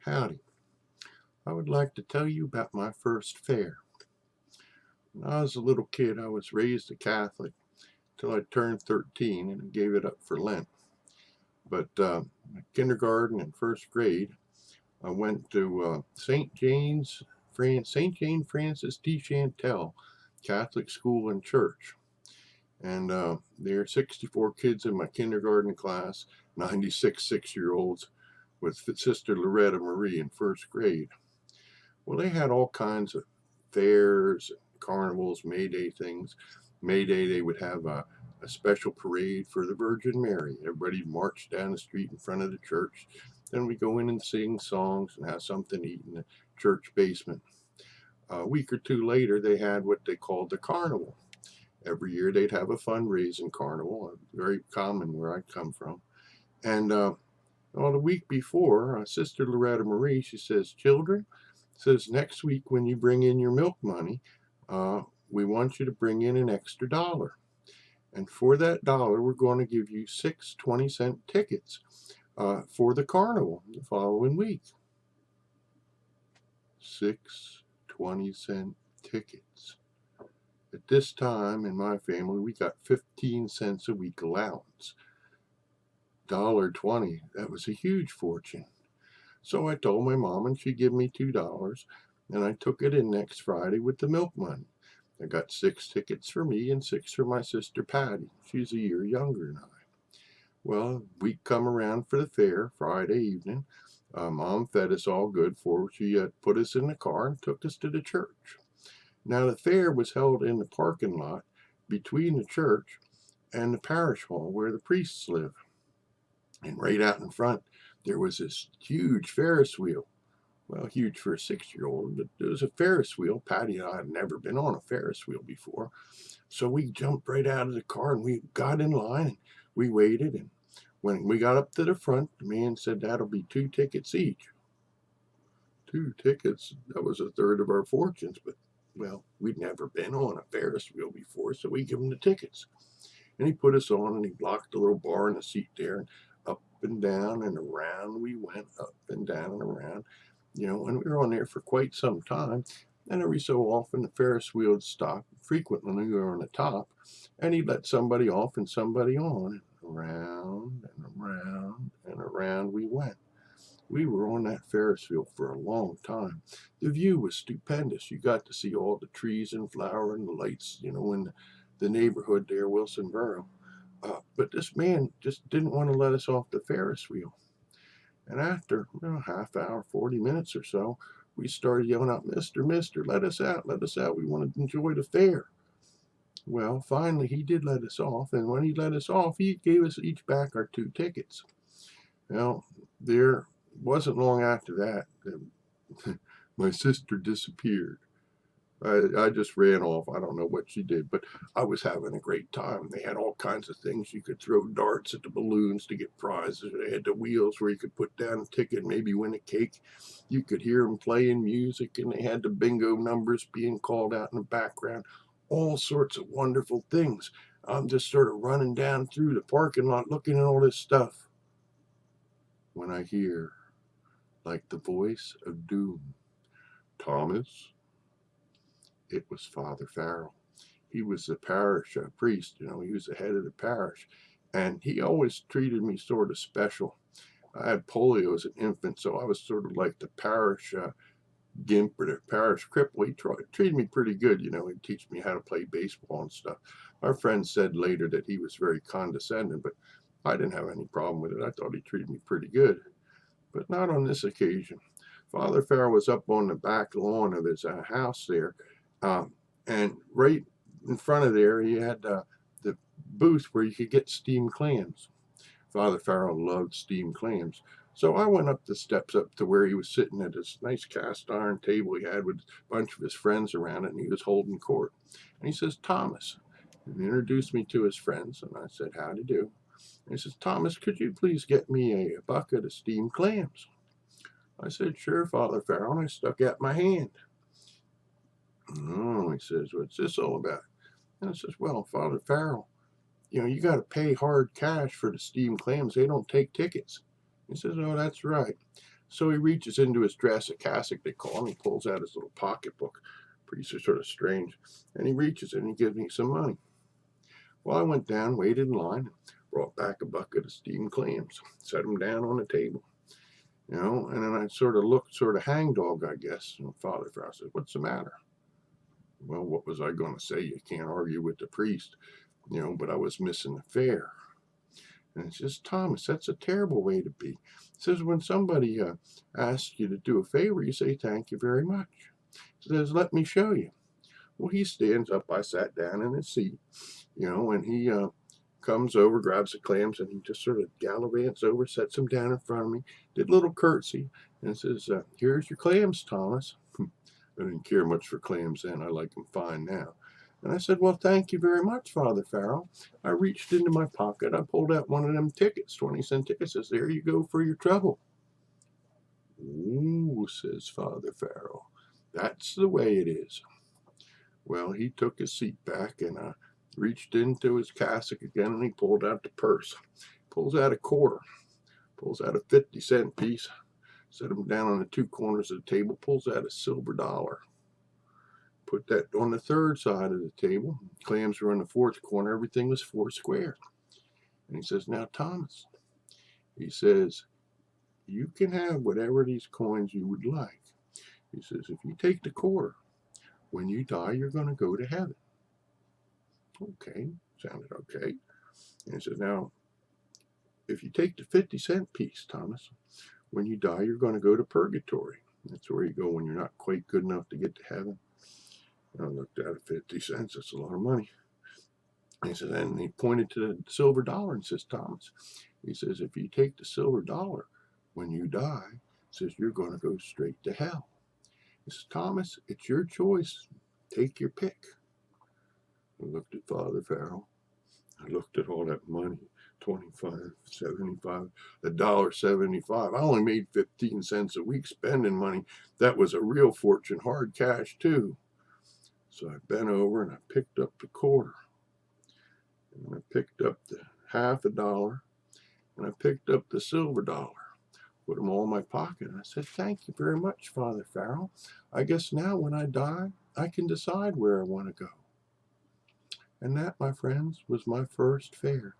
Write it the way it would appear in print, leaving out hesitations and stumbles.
Howdy. I would like to tell you about my first fair. When I was a little kid, I was raised a Catholic till I turned 13 and I gave it up for Lent. But kindergarten and first grade, I went to St. Jane Francis de Chantal Catholic School and Church. And there are 64 kids in my kindergarten class, 96 six-year-olds with Sister Loretta Marie in first grade. Well, they had all kinds of fairs, carnivals, May Day things. May Day, they would have a special parade for the Virgin Mary. Everybody marched down the street in front of the church. Then we go in and sing songs and have something to eat in the church basement. A week or two later, they had what they called the Carnival. Every year they'd have a fundraising carnival, very common where I come from. And well, the week before, Sister Loretta Marie, she says, children, says next week when you bring in your milk money, we want you to bring in an extra $1. And for that $1, we're going to give you 6 20-cent tickets for the carnival the following week. 6 20-cent tickets. At this time in my family, we got 15 cents a week allowance. $1.20, that was a huge fortune. So I told my mom and she'd give me $2, and I took it in next Friday with the milk money. I got 6 tickets for me and 6 for my sister Patty. She's a year younger than I. Well, week come around for the fair, Friday evening. Mom fed us all good for she put us in the car and took us to the church. Now the fair was held in the parking lot between the church and the parish hall where the priests live. And right out in front, there was this huge Ferris wheel. Well, huge for a 6-year-old, but it was a Ferris wheel. Patty and I had never been on a Ferris wheel before. So we jumped right out of the car and we got in line and we waited. And when we got up to the front, the man said that'll be 2 tickets each. 2 tickets, that was a third of our fortunes, but well, we'd never been on a Ferris wheel before, so we give him the tickets. And he put us on and he locked the little bar in the seat there, and up and down and around we went, up and down and around, and we were on there for quite some time. And every so often the Ferris wheel would stop. Frequently we were on the top, and he'd let somebody off and somebody on, and around and around and around we went. We were on that Ferris wheel for a long time. The view was stupendous. You got to see all the trees and flower and the lights, in the neighborhood there, Wilsonboro. But this man just didn't want to let us off the Ferris wheel. And after half hour, 40 minutes or so, we started yelling out, Mister, let us out, we want to enjoy the fair. Well, finally he did let us off, and when he let us off, he gave us each back our 2 tickets. Well, there wasn't long after that my sister disappeared. I just ran off. I don't know what she did, but I was having a great time. They had all kinds of things. You could throw darts at the balloons to get prizes. They had the wheels where you could put down a ticket and maybe win a cake. You could hear them playing music, and they had the bingo numbers being called out in the background. All sorts of wonderful things. I'm just sort of running down through the parking lot looking at all this stuff when I hear, like the voice of doom, Thomas. It was Father Farrell. He was the parish priest, he was the head of the parish, and he always treated me sort of special. I had polio as an infant, so I was sort of like the parish gimp or the parish cripple. He treated me pretty good, he'd teach me how to play baseball and stuff. Our friend said later that he was very condescending, but I didn't have any problem with it. I thought he treated me pretty good, but not on this occasion. Father Farrell was up on the back lawn of his house there, and right in front of there, he had the booth where you could get steamed clams. Father Farrell loved steamed clams. So I went up the steps up to where he was sitting at this nice cast iron table he had with a bunch of his friends around it, and he was holding court. And he says, Thomas. And he introduced me to his friends, and I said, howdy do. And he says, Thomas, could you please get me a bucket of steamed clams? I said, sure, Father Farrell, and I stuck out my hand. Oh, he says, what's this all about? And I says, well, Father Farrell, you got to pay hard cash for the steamed clams. They don't take tickets. He says, oh, that's right. So he reaches into his dress, a cassock they call him. He pulls out his little pocketbook. Priests are sort of strange. And he reaches in and he gives me some money. Well, I went down, waited in line, and brought back a bucket of steamed clams, set them down on the table. And then I sort of looked sort of hangdog, I guess. And Father Farrell said, "What's the matter?" Well, what was I going to say? You can't argue with the priest, but I was missing the fare. And it says, "Thomas, that's a terrible way to be." It says, when somebody asks you to do a favor, you say, "Thank you very much." It says, "Let me show you." Well, he stands up. I sat down in his seat, and he comes over, grabs the clams, and he just sort of gallivants over, sets them down in front of me, did a little curtsy, and says, "Here's your clams, Thomas." I didn't care much for clams then. I like them fine now. And I said, "Well, thank you very much, Father Farrell." I reached into my pocket. I pulled out one of them tickets, 20-cent tickets. Says, "There you go for your trouble." "Ooh," says Father Farrell. "That's the way it is." Well, he took his seat back and reached into his cassock again, and he pulled out the purse. Pulls out a quarter. Pulls out a 50-cent piece. Set them down on the two corners of the table. Pulls out a silver dollar. Put that on the third side of the table. Clams were in the fourth corner. Everything was four square. And he says, "Now, Thomas," he says, "you can have whatever these coins you would like." He says, "If you take the quarter, when you die, you're going to go to heaven." Okay, sounded okay. And he says, "Now, if you take the 50-cent piece, Thomas, when you die, you're going to go to purgatory. That's where you go when you're not quite good enough to get to heaven." I looked at it, 50 cents, that's a lot of money. And he says, and he pointed to the silver dollar and says, "Thomas," he says, "if you take the silver dollar, when you die," he says, "you're going to go straight to hell." He says, "Thomas, it's your choice. Take your pick." I looked at Father Farrell. I looked at all that money, 25, 75, $1.75. I only made 15 cents a week spending money. That was a real fortune, hard cash too. So I bent over and I picked up the quarter. And I picked up the $half, and I picked up the silver dollar. Put them all in my pocket. And I said, "Thank you very much, Father Farrell. I guess now when I die, I can decide where I want to go." And that, my friends, was my first fare.